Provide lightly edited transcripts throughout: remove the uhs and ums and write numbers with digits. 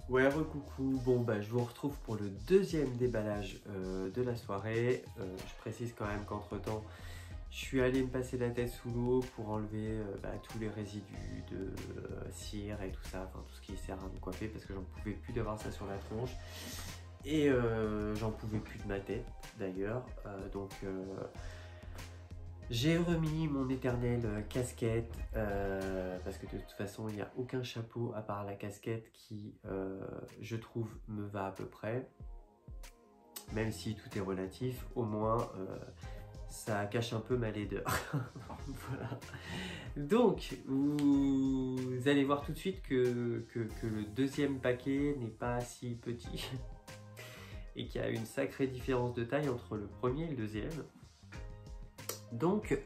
Ouais, recoucou, bon bah je vous retrouve pour le deuxième déballage de la soirée. Je précise quand même qu'entre temps, je suis allé me passer la tête sous l'eau pour enlever tous les résidus de cire et tout ça, enfin tout ce qui sert à me coiffer parce que j'en pouvais plus d'avoir ça sur la tronche. Et j'en pouvais plus de ma tête d'ailleurs, j'ai remis mon éternelle casquette parce que de toute façon il n'y a aucun chapeau à part la casquette qui je trouve me va à peu près, même si tout est relatif, au moins ça cache un peu ma laideur. Voilà. Donc vous allez voir tout de suite que le deuxième paquet n'est pas si petit et qu'il y a une sacrée différence de taille entre le premier et le deuxième. Donc,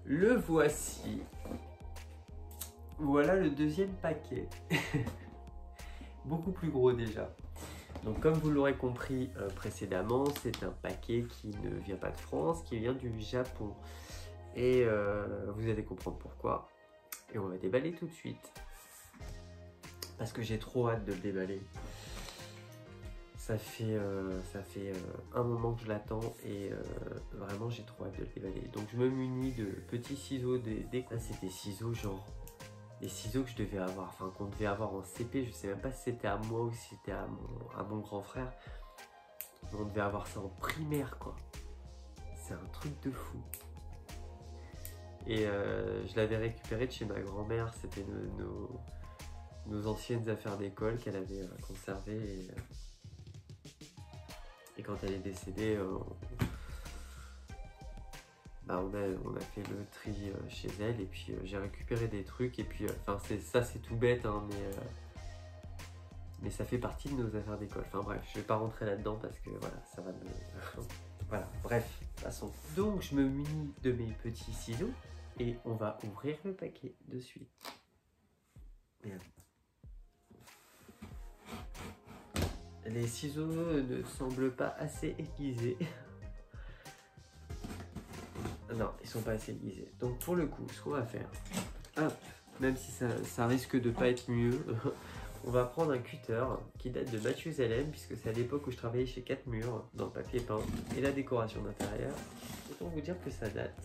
le voici. Voilà le deuxième paquet. Beaucoup plus gros déjà. Donc comme vous l'aurez compris précédemment, c'est un paquet qui ne vient pas de France, qui vient du Japon. Et vous allez comprendre pourquoi. Et on va déballer tout de suite. Parce que j'ai trop hâte de le déballer. Ça fait un moment que je l'attends et vraiment j'ai trop hâte de le déballer. Donc je me munis de petits ciseaux ça c'est des ciseaux genre des ciseaux que je devais avoir, enfin qu'on devait avoir en CP, je sais même pas si c'était à moi ou si c'était à mon grand frère. Mais on devait avoir ça en primaire quoi. C'est un truc de fou. Et je l'avais récupéré de chez ma grand-mère, c'était nos anciennes affaires d'école qu'elle avait conservées. Et quand elle est décédée, on a fait le tri chez elle et puis j'ai récupéré des trucs et puis c'est tout bête hein, mais ça fait partie de nos affaires d'école. Enfin bref, je vais pas rentrer là-dedans parce que voilà, ça va me... voilà, bref, passons. Donc je me munis de mes petits ciseaux et on va ouvrir le paquet de suite. Merde. Les ciseaux ne semblent pas assez aiguisés. Non, ils sont pas assez aiguisés. Donc pour le coup, ce qu'on va faire, hop, même si ça risque de pas être mieux, on va prendre un cutter qui date de Mathusalem, puisque c'est à l'époque où je travaillais chez 4 murs, dans le papier peint et la décoration d'intérieur. Autant vous dire que ça date.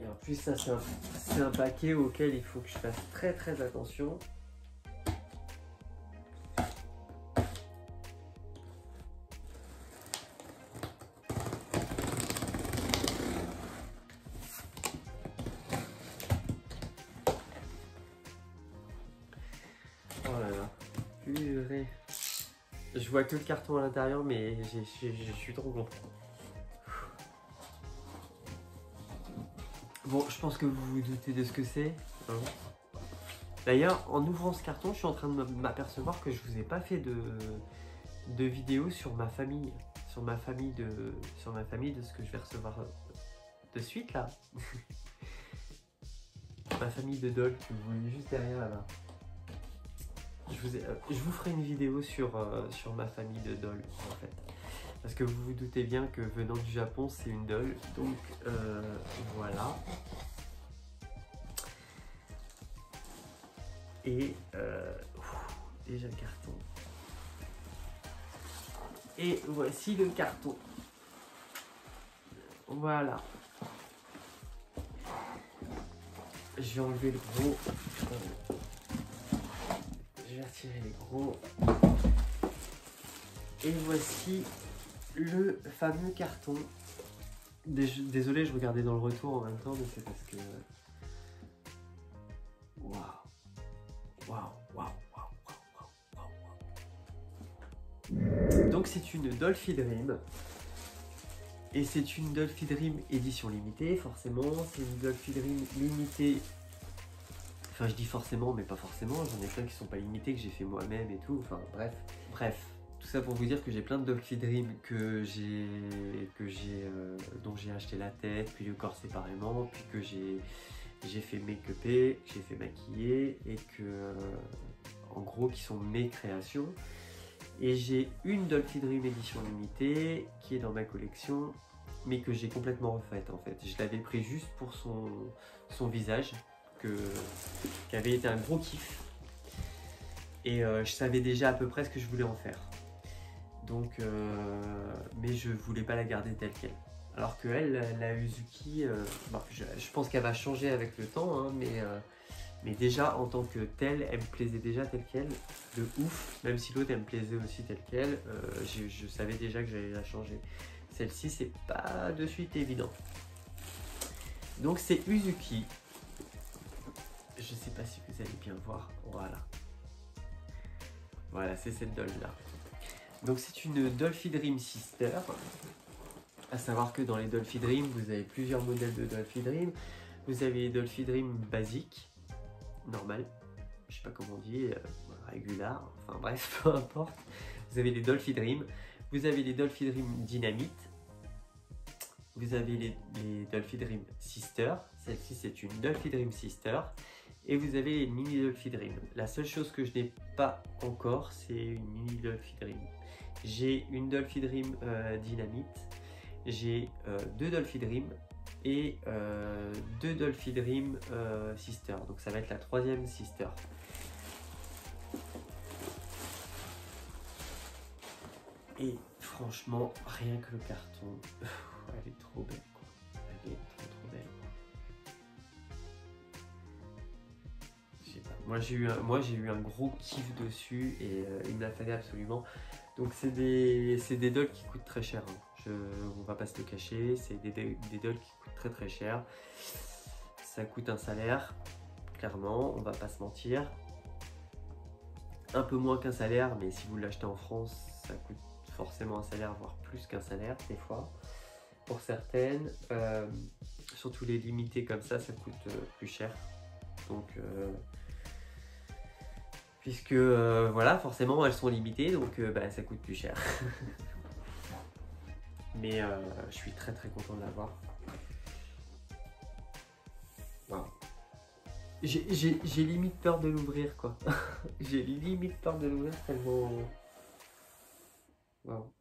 Et en plus ça c'est un paquet auquel il faut que je fasse très très attention. Oh là là, purée. Je vois que le carton à l'intérieur, mais je suis trop content. Bon, je pense que vous vous doutez de ce que c'est. Hein. D'ailleurs, en ouvrant ce carton, je suis en train de m'apercevoir que je vous ai pas fait de vidéo sur ma famille. Sur ma famille de ce que je vais recevoir de suite là. Ma famille de Dol, que vous voyez juste derrière là-bas. Je vous ferai une vidéo sur ma famille de Dol en fait. Parce que vous vous doutez bien que venant du Japon, c'est une Dol. Donc voilà. Et déjà le carton. Et voici le carton. Voilà. Je vais enlever le gros. Je vais retirer les gros. Et voici le fameux carton. Désolé, je regardais dans le retour en même temps, mais c'est parce que... Waouh. Waouh, waouh, waouh, waouh. Donc c'est une Dolphy Dream. Et c'est une Dolphy Dream édition limitée, forcément. C'est une Dolphy Dream limitée. Enfin, je dis forcément, mais pas forcément. J'en ai plein qui sont pas limités, que j'ai fait moi-même et tout. Enfin, bref. Tout ça pour vous dire que j'ai plein de Dolphy Dream dont j'ai acheté la tête, puis le corps séparément, puis que j'ai fait make-upé, j'ai fait maquiller, et que, en gros, qui sont mes créations. Et j'ai une Dolphy Dream édition limitée qui est dans ma collection, mais que j'ai complètement refaite en fait. Je l'avais pris juste pour son visage, qui avait été un gros kiff. Et je savais déjà à peu près ce que je voulais en faire. Donc, mais je voulais pas la garder telle qu'elle. Alors que elle, la Uzuki, bon, je pense qu'elle va changer avec le temps, hein, mais déjà en tant que telle, elle me plaisait déjà telle qu'elle, de ouf. Même si l'autre elle me plaisait aussi telle qu'elle, je savais déjà que j'allais la changer. Celle-ci, c'est pas de suite évident. Donc c'est Uzuki. Je sais pas si vous allez bien voir. Voilà. Voilà, c'est cette doll là. Donc c'est une Dolphy Dream Sister. À savoir que dans les Dolphy Dream, vous avez plusieurs modèles de Dolphy Dream. Vous avez les Dolphy Dream basiques, normal, je sais pas comment on dit, régular, enfin bref, peu importe. Vous avez les Dolphy Dream, vous avez les Dolphy Dream Dynamite, vous avez les Dolphy Dream Sister, celle-ci c'est une Dolphy Dream Sister, et vous avez les Mini Dolphy Dream. La seule chose que je n'ai pas encore, c'est une Mini Dolphy Dream. J'ai une Dolphy Dream Dynamite, j'ai deux Dolphy Dream et deux Dolphy Dream Sister. Donc ça va être la troisième Sister. Et franchement, rien que le carton, elle est trop belle quoi. Elle est trop belle. Je sais pas. Moi j'ai eu un gros kiff dessus et il me la fallait absolument. Donc c'est des dolls qui coûtent très cher. Hein. On va pas se le cacher, c'est des dolls qui coûtent très cher. Ça coûte un salaire, clairement, on va pas se mentir. Un peu moins qu'un salaire, mais si vous l'achetez en France, ça coûte forcément un salaire, voire plus qu'un salaire des fois. Pour certaines, surtout les limités comme ça coûte plus cher. Donc puisque voilà, forcément elles sont limitées, donc bah, ça coûte plus cher. Mais je suis très content de l'avoir. Wow. J'ai limite peur de l'ouvrir quoi. J'ai limite peur de l'ouvrir tellement... Wow.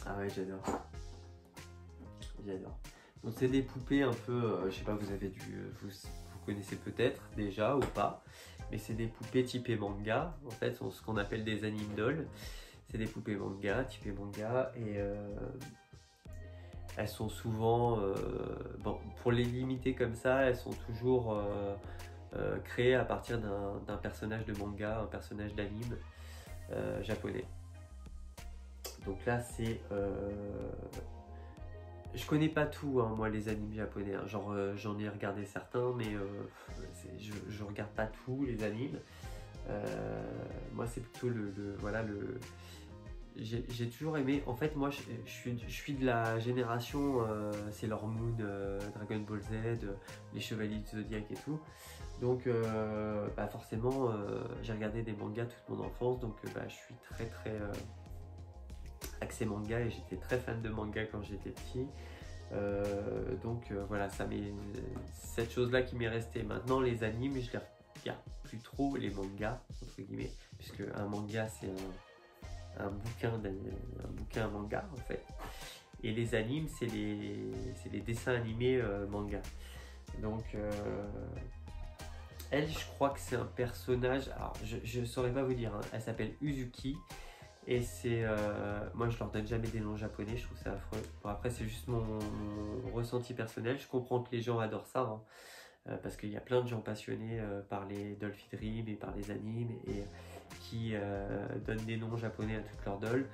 Ah ouais, j'adore. J'adore. Donc c'est des poupées un peu, je sais pas, vous connaissez peut-être déjà ou pas, mais c'est des poupées typées manga, en fait, sont ce qu'on appelle des anime dolls. C'est des poupées manga, typées manga, et elles sont souvent, bon, pour les limiter comme ça, elles sont toujours créées à partir d'un personnage de manga, un personnage d'anime japonais. Donc là, c'est... je connais pas tout, hein, moi, les animes japonais. Hein. Genre, j'en ai regardé certains, mais je regarde pas tous les animes. Moi, c'est plutôt voilà, j'ai toujours aimé. En fait, moi, je suis de la génération Sailor Moon, Dragon Ball Z, les Chevaliers du Zodiac et tout. Donc, bah, forcément, j'ai regardé des mangas toute mon enfance. Donc, bah, je suis très axé manga et j'étais très fan de manga quand j'étais petit. Donc voilà, cette chose-là qui m'est restée. Maintenant, les animes, je les regarde plus trop, les mangas, entre guillemets, puisque un manga, c'est un bouquin manga, en fait. Et les animes, c'est les dessins animés manga. Donc, elle, je crois que c'est un personnage, alors je ne saurais pas vous dire, hein, elle s'appelle Uzuki. Et c'est... moi je leur donne jamais des noms japonais, je trouve ça affreux. Bon, après c'est juste mon ressenti personnel, je comprends que les gens adorent ça, hein, parce qu'il y a plein de gens passionnés par les Dolphy Dream et par les animes et qui donnent des noms japonais à toutes leurs dolls.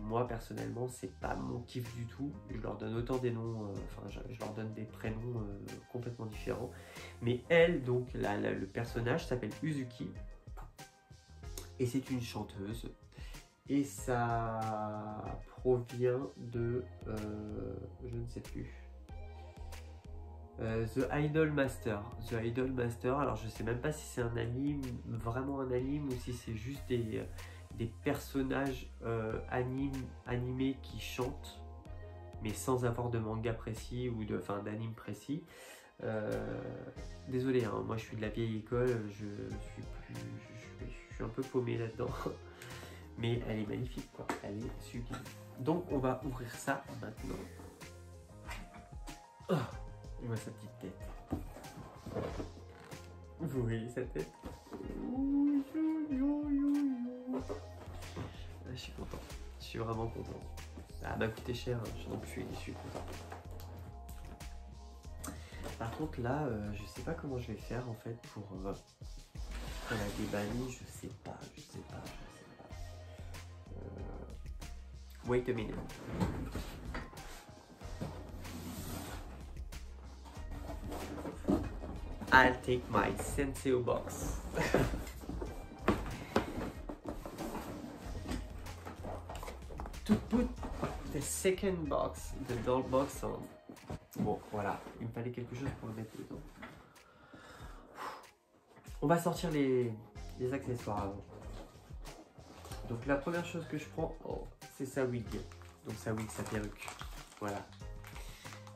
Moi personnellement c'est pas mon kiff du tout, je leur donne autant des noms, enfin je leur donne des prénoms complètement différents. Mais elle, donc le personnage s'appelle Uzuki et c'est une chanteuse. Et ça provient de, je ne sais plus, The Idol Master. The Idol Master, alors je sais même pas si c'est un anime, vraiment un anime, ou si c'est juste des personnages animés qui chantent, mais sans avoir de manga précis ou d'anime précis. Désolé, hein, moi je suis de la vieille école, je suis je suis un peu paumé là-dedans. Mais elle est magnifique, quoi. Elle est sublime. Donc, on va ouvrir ça maintenant. Oh, on voit sa petite tête. Vous voyez sa tête? Ah, je suis content. Je suis vraiment content. Ah, elle m'a coûté cher, hein. Donc je suis content. Par contre, là, je sais pas comment je vais faire en fait pour la déballer. Je sais pas. Wait a minute. I'll take my Senseo box. To put the second box, the doll box on. Bon, voilà, il me fallait quelque chose pour le mettre dedans. On va sortir les accessoires avant. Donc la première chose que je prends, oh, c'est sa wig. Donc sa wig, sa perruque. Voilà.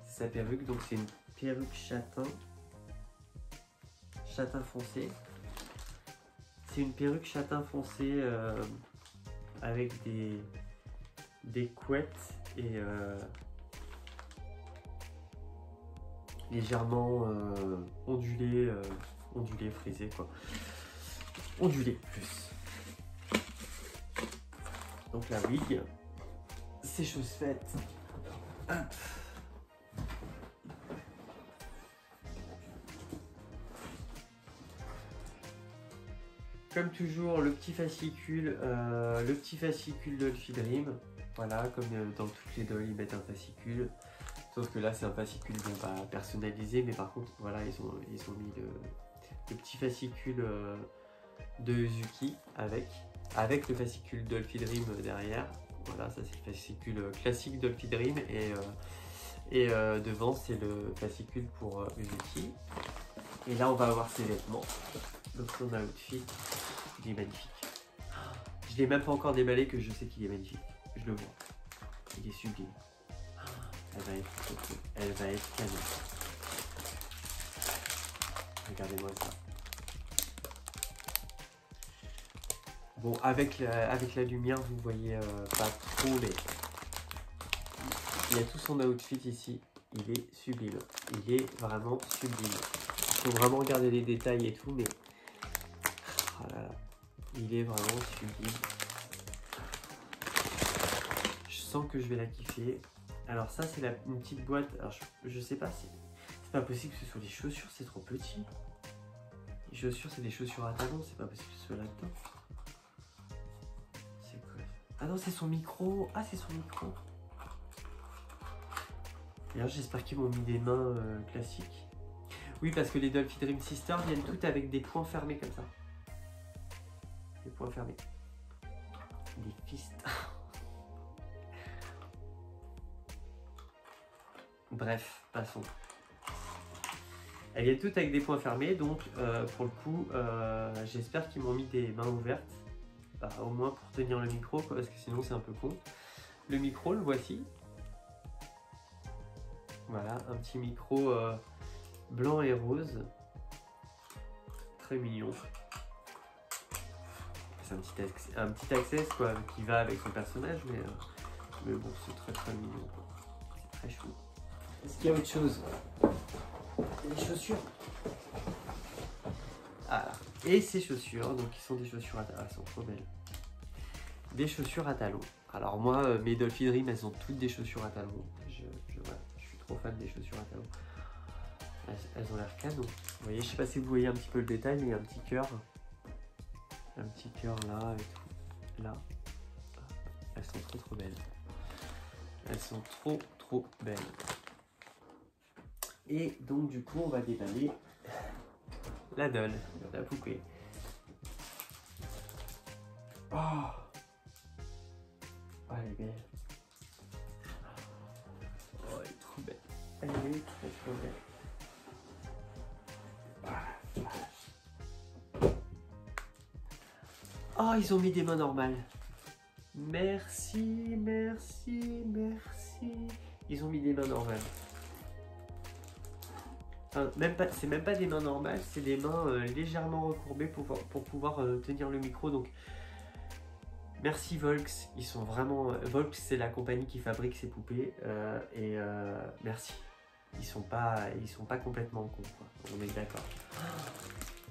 C'est sa perruque, donc c'est une perruque châtain foncé. C'est une perruque châtain foncé avec des couettes et légèrement ondulé, frisé quoi. Ondulé plus. Donc la wig, c'est chose faite. Hop. Comme toujours, le petit fascicule Dolphy Dream. Voilà, comme dans toutes les dolls, ils mettent un fascicule. Sauf que là, c'est un fascicule personnalisé, mais par contre, voilà, ils ont mis le petit fascicule de Uzuki avec le fascicule Dolphy Dream derrière. Voilà, ça c'est le fascicule classique Dolphy Dream et devant c'est le fascicule pour Uzuki. Et là, on va avoir ses vêtements. Donc son outfit, il est magnifique. Je l'ai même pas encore déballé que je sais qu'il est magnifique. Je le vois. Il est sublime. Elle va être canon. Regardez-moi ça. Bon, avec la lumière, vous voyez pas trop, mais il y a tout son outfit ici. Il est sublime. Il est vraiment sublime. Il faut vraiment regarder les détails et tout, mais oh là là, il est vraiment sublime. Je sens que je vais la kiffer. Alors ça, c'est une petite boîte. Alors je sais pas si... C'est pas possible que ce soit des chaussures, c'est trop petit. Les chaussures, c'est des chaussures à talons, c'est pas possible que ce soit là-dedans. C'est quoi? Ah non, c'est son micro. Ah, c'est son micro. Et alors, j'espère qu'ils m'ont mis des mains classiques. Oui, parce que les Dolphy Dream Sisters viennent toutes avec des poings fermés comme ça. Des poings fermés. Des fistes. Bref, passons. Elles viennent toutes avec des poings fermés, donc pour le coup, j'espère qu'ils m'ont mis des mains ouvertes. Bah, au moins pour tenir le micro, quoi, parce que sinon c'est un peu con. Le micro, le voici. Voilà, un petit micro blanc et rose. Très mignon. C'est un petit access quoi, qui va avec son personnage, mais bon, c'est très mignon. C'est très chou. Est-ce qu'il y a autre chose? Les chaussures. Ah, et ces chaussures, donc qui sont des chaussures à talons, elles sont trop belles. Des chaussures à talons. Alors moi, mes Dolphy Dream, elles ont toutes des chaussures à talons. Voilà, je suis trop fan des chaussures à talons. Elles ont l'air canon. Vous voyez, je sais pas si vous voyez un petit peu le détail, mais il y a un petit cœur. Un petit cœur là et tout. Là. Elles sont trop belles. Elles sont trop belles. Et donc du coup, on va déballer la doll, la poupée. Oh, elle est belle. Oh, elle est trop belle. Elle est trop belle. Oh, ils ont mis des mains normales. Merci. Ils ont mis des mains normales. Enfin, c'est même pas des mains normales, c'est des mains légèrement recourbées pour pouvoir tenir le micro. Donc merci Volks, ils sont vraiment... Volks, c'est la compagnie qui fabrique ces poupées. Merci. Ils sont pas complètement cons, quoi. On est d'accord.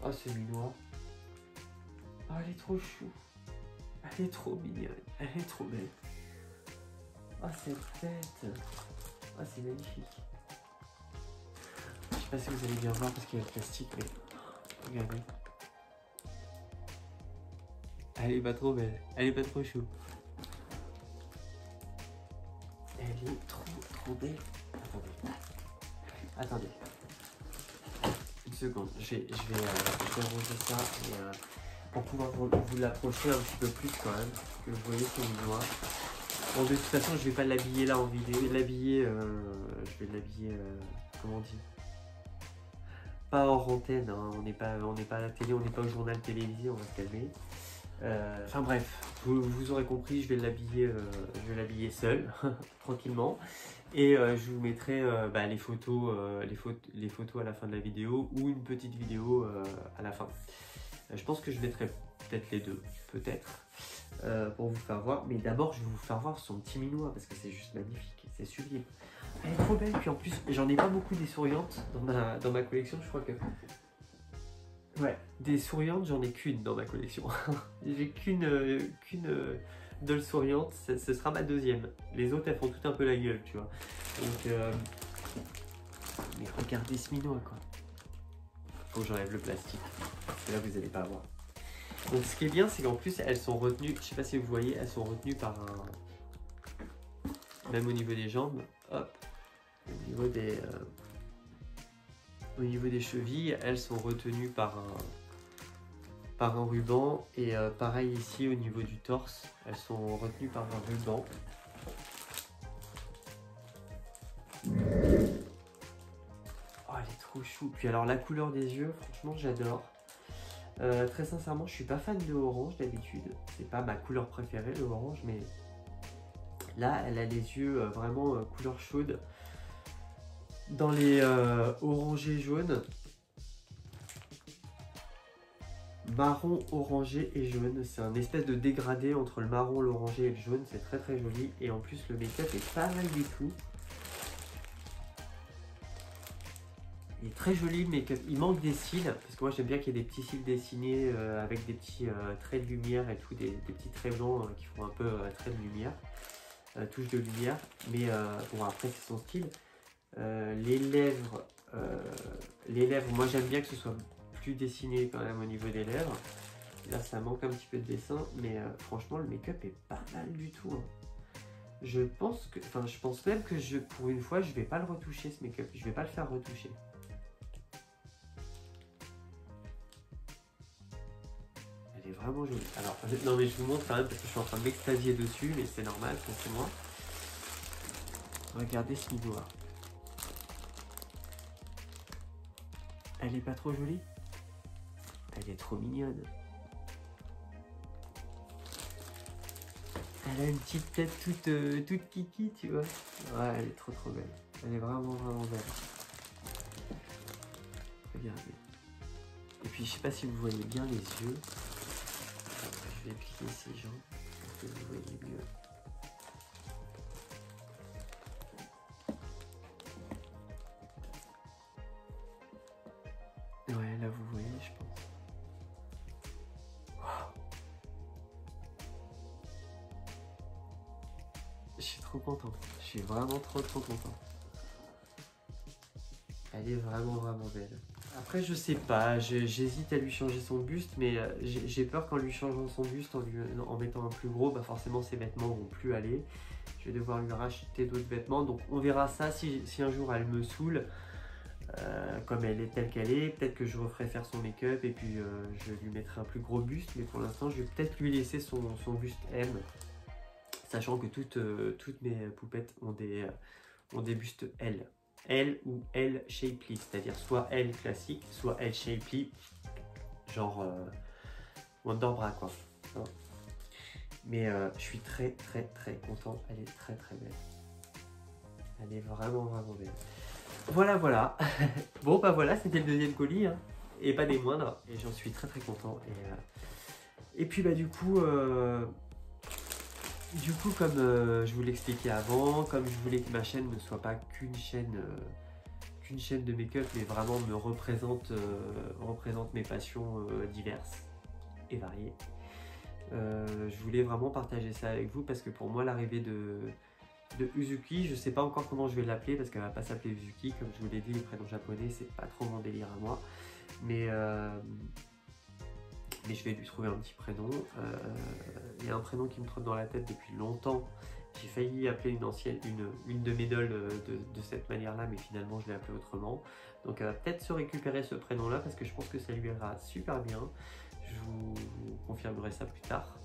Oh, c'est mignon. Oh, elle est trop chou. Elle est trop mignonne. Elle est trop belle. Oh, cette tête. Oh, c'est magnifique. Je sais pas si vous allez bien voir parce qu'il y a le plastique, mais regardez. Elle est pas trop belle. Elle est pas trop chou. Elle est trop belle. Attendez. Une seconde. Je vais ranger ça et, pour pouvoir vous l'approcher un petit peu plus quand même. Que vous voyez son noir. Bon, de toute façon, je vais pas l'habiller là en vidéo. Je vais l'habiller. Comment on dit? Pas hors antenne. Hein. On n'est pas à la télé. On n'est pas au journal télévisé. On va se calmer. Enfin bref, vous aurez compris. Je vais l'habiller seul, tranquillement. Et je vous mettrai les photos à la fin de la vidéo ou une petite vidéo à la fin. Je pense que je mettrai peut-être les deux, peut-être, pour vous faire voir. Mais d'abord, je vais vous faire voir son petit minois parce que c'est juste magnifique, c'est sublime. Elle est trop belle, puis en plus, j'en ai pas beaucoup des souriantes dans ma collection, je crois que... Ouais, des souriantes, j'en ai qu'une dans ma collection. J'ai qu'une doll souriante, ce sera ma deuxième. Les autres, elles font tout un peu la gueule, tu vois. Donc, mais regardez ce minois, quoi. Faut que j'enlève le plastique. Parce que là, vous n'allez pas voir. Donc, ce qui est bien, c'est qu'en plus, elles sont retenues, je sais pas si vous voyez, elles sont retenues par un... Même au niveau des jambes, hop, au niveau des chevilles, elles sont retenues par un ruban. Et pareil ici, au niveau du torse, elles sont retenues par un ruban. Oh, elle est trop chou. Puis alors, la couleur des yeux, franchement, j'adore. Très sincèrement, je suis pas fan de orange d'habitude. C'est pas ma couleur préférée, le orange, mais là, elle a les yeux vraiment couleur chaude. Dans les orangés jaunes, marron, orangé et jaune. C'est un espèce de dégradé entre le marron, l'orangé et le jaune. C'est très très joli. Et en plus, le make-up est pas mal du tout. Il est très joli le make-up. Il manque des cils, parce que moi j'aime bien qu'il y ait des petits cils dessinés avec des petits traits de lumière et tout, des petits traits blancs qui font un peu traits de lumière, touche de lumière. Mais bon, après c'est son style. Les lèvres, moi j'aime bien que ce soit plus dessiné quand même au niveau des lèvres. Là ça manque un petit peu de dessin, mais franchement le make-up est pas mal du tout. Hein. Je pense même que pour une fois je vais pas le retoucher ce make-up, je vais pas le faire retoucher. Elle est vraiment jolie. Alors non mais je vous montre quand même parce que je suis en train de m'extasier dessus, mais c'est normal, c'est moi. Regardez ce minois. Elle est pas trop jolie? Elle est trop mignonne. Elle a une petite tête toute kiki, tu vois. Ouais, elle est trop belle. Elle est vraiment belle. Regardez. Et puis je sais pas si vous voyez bien les yeux. Je vais plier ces jambes pour que vous voyez mieux. Ouais, là vous voyez, je pense. Wow. Je suis trop content. Je suis vraiment trop content. Elle est vraiment belle. Après, je sais pas, j'hésite à lui changer son buste, mais j'ai peur qu'en lui changeant son buste, en mettant un plus gros, bah forcément ses vêtements vont plus aller. Je vais devoir lui racheter d'autres vêtements, donc on verra ça si un jour elle me saoule. Comme elle est telle qu'elle est, peut-être que je referai faire son make-up et puis je lui mettrai un plus gros buste, mais pour l'instant je vais peut-être lui laisser son buste M, sachant que toutes mes poupettes ont des bustes L. L ou L shapely, c'est-à-dire soit L classique, soit L shapely, genre Wonderbra quoi. Hein. Mais je suis très content, elle est très belle. Elle est vraiment belle. Voilà, voilà. Bon, bah voilà, c'était le deuxième colis, hein, et pas des moindres. Et j'en suis très très content. Et puis, bah du coup, comme je vous l'expliquais avant, comme je voulais que ma chaîne ne soit pas qu'une chaîne de make-up, mais vraiment me représente mes passions diverses et variées. Je voulais vraiment partager ça avec vous parce que pour moi, l'arrivée de Uzuki, je sais pas encore comment je vais l'appeler parce qu'elle va pas s'appeler Uzuki, comme je vous l'ai dit, les prénoms japonais c'est pas trop mon délire à moi, mais je vais lui trouver un petit prénom. Il y a un prénom qui me trotte dans la tête depuis longtemps. J'ai failli appeler une de mes dolls de cette manière là, mais finalement je l'ai appelée autrement, donc elle va peut-être se récupérer ce prénom là parce que je pense que ça lui ira super bien. Je vous confirmerai ça plus tard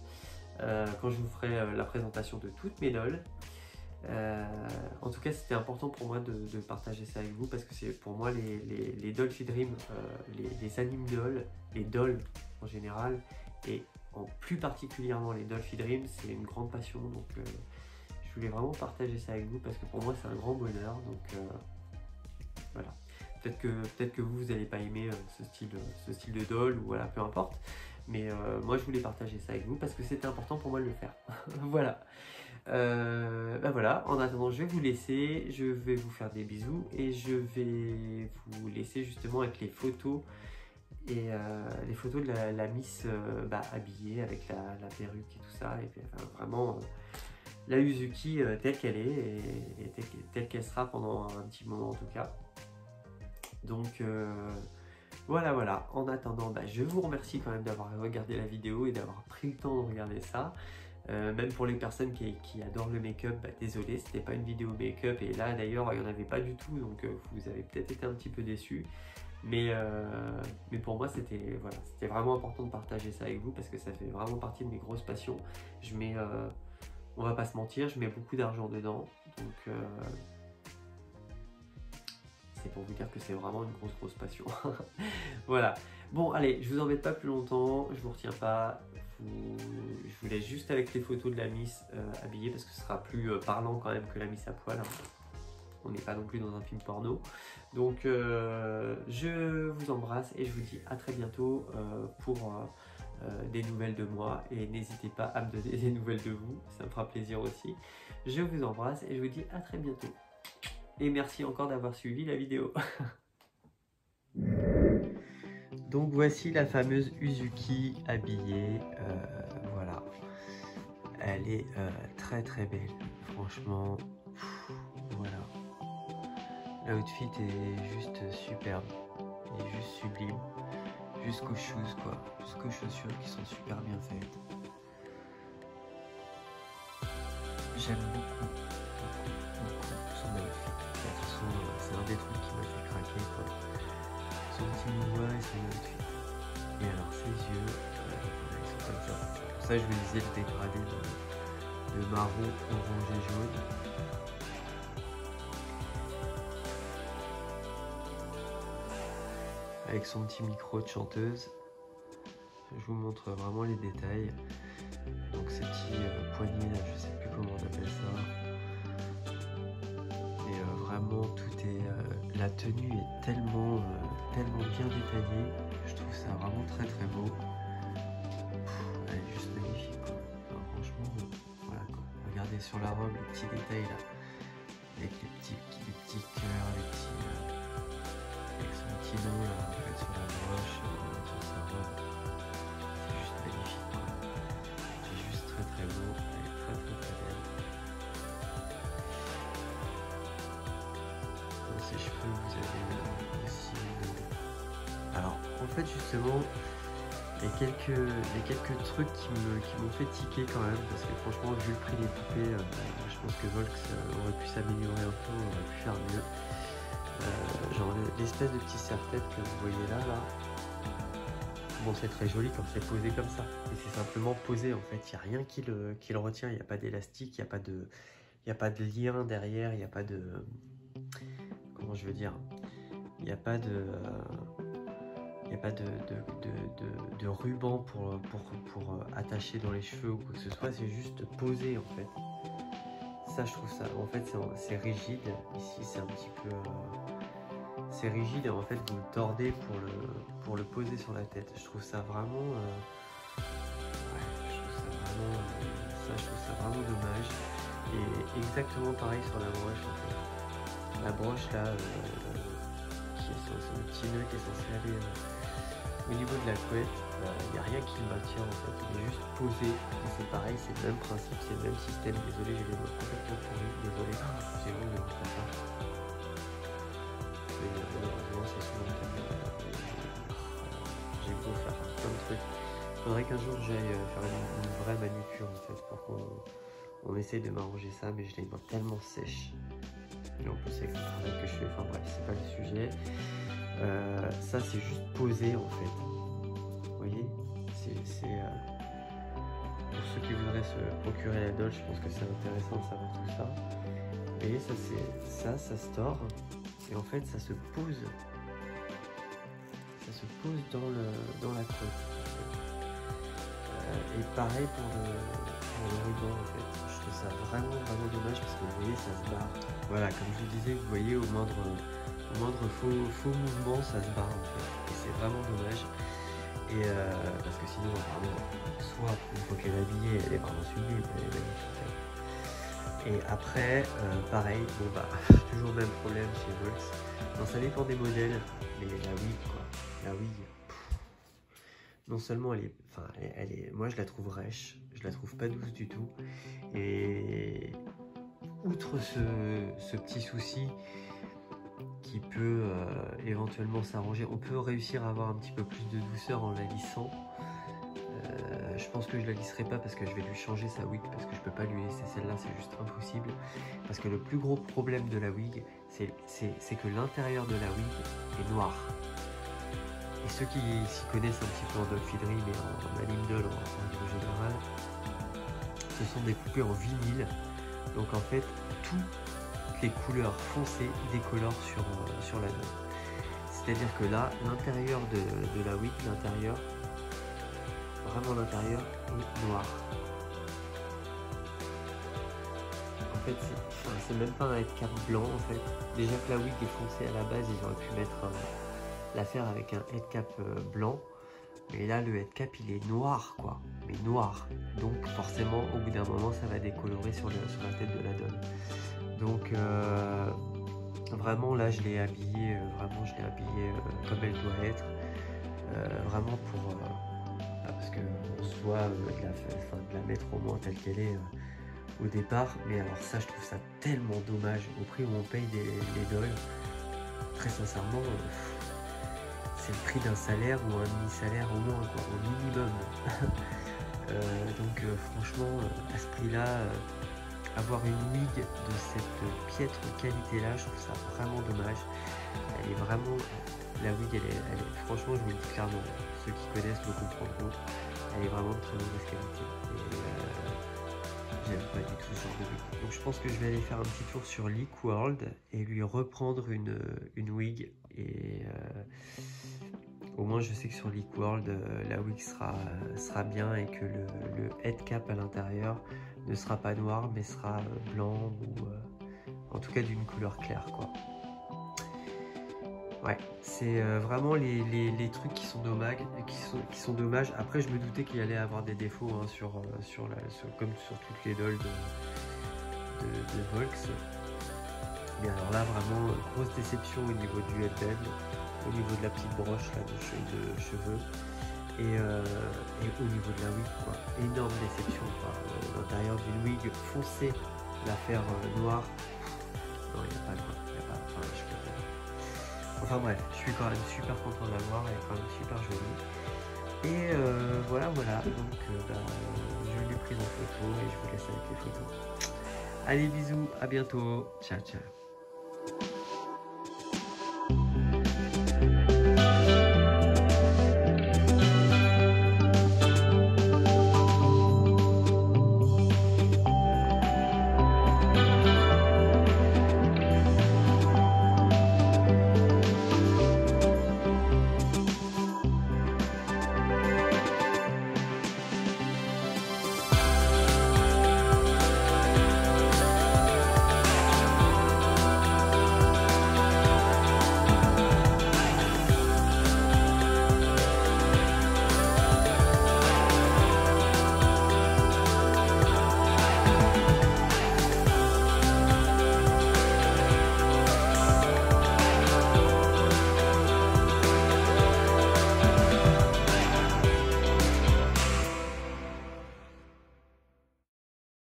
quand je vous ferai la présentation de toutes mes dolls. En tout cas, c'était important pour moi de partager ça avec vous parce que c'est pour moi les Dolphy Dream, les anime dolls, les dolls en général, et en plus particulièrement les Dolphy Dream, c'est une grande passion. Donc, je voulais vraiment partager ça avec vous parce que pour moi, c'est un grand bonheur. Donc, voilà. Peut-être que vous n'allez pas aimer ce style de doll, ou voilà, peu importe. Mais moi, je voulais partager ça avec vous parce que c'était important pour moi de le faire. Voilà. Ben voilà, en attendant je vais vous laisser, je vais vous faire des bisous et je vais vous laisser justement avec les photos et les photos de la Miss habillée avec la perruque et tout ça, et puis enfin, vraiment la Uzuki telle qu'elle est et telle qu'elle sera pendant un petit moment en tout cas. Donc voilà, en attendant je vous remercie quand même d'avoir regardé la vidéo et d'avoir pris le temps de regarder ça. Même pour les personnes qui adorent le make-up, désolé, c'était pas une vidéo make-up, et là d'ailleurs il n'y en avait pas du tout, donc vous avez peut-être été un petit peu déçus, mais pour moi c'était voilà, c'était vraiment important de partager ça avec vous parce que ça fait vraiment partie de mes grosses passions. Je mets, on va pas se mentir, je mets beaucoup d'argent dedans, donc c'est pour vous dire que c'est vraiment une grosse passion. Voilà, bon allez, je vous embête pas plus longtemps, je vous retiens pas. Je vous laisse juste avec les photos de la Miss habillée parce que ce sera plus parlant quand même que la Miss à poil, hein. On n'est pas non plus dans un film porno. Donc je vous embrasse et je vous dis à très bientôt pour des nouvelles de moi, et n'hésitez pas à me donner des nouvelles de vous, ça me fera plaisir aussi. Je vous embrasse et je vous dis à très bientôt. Et merci encore d'avoir suivi la vidéo. Donc voici la fameuse Uzuki habillée, voilà, elle est très belle, franchement, voilà, l'outfit est juste superbe, il est juste sublime, jusqu'aux shoes quoi, jusqu'aux chaussures qui sont super bien faites. J'aime beaucoup son outfit, de toute façon c'est un des trucs qui m'a fait craquer quoi. Son petit mouvement et son outfit. Et alors ses yeux, ils sont comme ça. C'est pour ça que je vous disais le dégradé de marron, orange et jaune. Avec son petit micro de chanteuse. Je vous montre vraiment les détails. Donc ces petits poignets là, je sais plus comment on appelle ça. Mais vraiment tout est... la tenue est tellement bien détaillée. Je trouve ça vraiment très beau. Elle est juste magnifique quoi. Enfin, franchement, voilà quoi. Regardez sur la robe les petits détails là. Avec les petits cœurs, avec son petit nom là, sur la broche, sur sa robe. C'est juste magnifique quoi. C'est juste très beau. Elle est très belle. Dans ses cheveux vous avez aussi alors en fait justement il y a quelques trucs qui m'ont fait tiquer quand même, parce que franchement vu le prix des poupées, je pense que Volks aurait pu s'améliorer un peu, on aurait pu faire mieux. Genre l'espèce de petit serre-tête que vous voyez là, bon c'est très joli quand c'est posé comme ça, et c'est simplement posé en fait, il n'y a rien qui le retient, il n'y a pas d'élastique, il n'y a pas de lien derrière, il n'y a pas de... comment je veux dire, il n'y a pas de... il n'y a pas de ruban pour attacher dans les cheveux ou quoi que ce soit, c'est juste posé en fait. Ça je trouve ça, en fait c'est rigide, ici c'est un petit peu c'est rigide et en fait vous le tordez pour le poser sur la tête. Je trouve ça vraiment, je trouve ça vraiment dommage. Et exactement pareil sur la broche en fait. La broche là, qui est sur le petit nœud qui est censé aller au niveau de la couette, il n'y a rien qui le maintient en fait. Il est juste posé. Et c'est pareil, c'est le même principe, c'est le même système. Désolé, j'ai les mots complètement pourris. Désolé, j'ai honte de montrer ça. Mais malheureusement, c'est souvent le cas. J'ai beau faire plein de trucs. Il faudrait qu'un jour j'aille faire une vraie manucure en fait pour qu'on essaye de m'arranger ça, mais je les vois tellement sèches. Et en plus c'est le travail que je fais, enfin bref, c'est pas le sujet. Ça c'est juste posé en fait. Vous voyez, pour ceux qui voudraient se procurer la Dolce, je pense que c'est intéressant de savoir tout ça. Vous voyez, ça se tord et en fait ça se pose. Ça se pose dans la côte. Et pareil pour le ruban en fait. Je trouve ça vraiment dommage parce que vous voyez ça se barre. Voilà, comme je vous disais, vous voyez au moindre faux mouvement ça se barre en fait. Et c'est vraiment dommage. Et parce que sinon vraiment, soit une fois qu'elle est habillée, elle est vraiment sublime, elle est magnifique. Et après, pareil, bon bah toujours le même problème chez Volks. Non, ça dépend des modèles, mais la wig quoi. La wig. Non seulement elle est, moi je la trouve rêche, je la trouve pas douce du tout. Et outre ce petit souci qui peut éventuellement s'arranger, on peut réussir à avoir un petit peu plus de douceur en la lissant. Je pense que je la lisserai pas parce que je vais lui changer sa wig, parce que je peux pas lui laisser celle-là, c'est juste impossible. Parce que le plus gros problème de la wig, c'est que l'intérieur de la wig est noir. Et ceux qui s'y connaissent un petit peu en dolphinerie, mais en aluminium en règle générale, ce sont des coupés en vinyle. Donc en fait, toutes les couleurs foncées décolorent sur la note. C'est-à-dire que là, l'intérieur de la wig, l'intérieur, vraiment l'intérieur est noir. En fait, c'est même pas un headcap blanc en fait. Déjà que la wig est foncée à la base, ils auraient pu mettre la faire avec un headcap blanc, mais là le headcap il est noir quoi, mais noir, donc forcément au bout d'un moment ça va décolorer sur la tête de la doll. Donc vraiment là je l'ai habillée comme elle doit être, vraiment pour parce que soit de la mettre au moins telle qu'elle est au départ, mais alors ça je trouve ça tellement dommage au prix où on paye les dolls, très sincèrement. C'est le prix d'un salaire ou un demi-salaire au moins, quoi, au minimum. Donc franchement, à ce prix-là, avoir une wig de cette piètre qualité-là, je trouve ça vraiment dommage. Elle est vraiment, la wig, elle est, franchement, je vous le dis clairement, ceux qui connaissent le comprendront, elle est vraiment de très mauvaise qualité. Et j'aime pas du tout ce genre de wig. Donc je pense que je vais aller faire un petit tour sur Leek World et lui reprendre une wig. Et au moins je sais que sur Leek World la wig sera bien et que le head cap à l'intérieur ne sera pas noir mais sera blanc ou en tout cas d'une couleur claire quoi. Ouais, c'est vraiment les trucs qui sont dommages, Après je me doutais qu'il allait avoir des défauts hein, comme sur toutes les dolls de Volks. Mais alors là vraiment grosse déception au niveau du headband, au niveau de la petite broche là, de cheveux et au niveau de la wig quoi. Énorme déception quoi. L'intérieur d'une wig foncée, la faire noire, non il n'y a pas quoi, enfin bref, je suis quand même super content de l'avoir, elle est quand même super jolie. Et voilà, donc je l'ai prise en photo et je vous laisse avec les photos. Allez bisous, à bientôt, ciao ciao.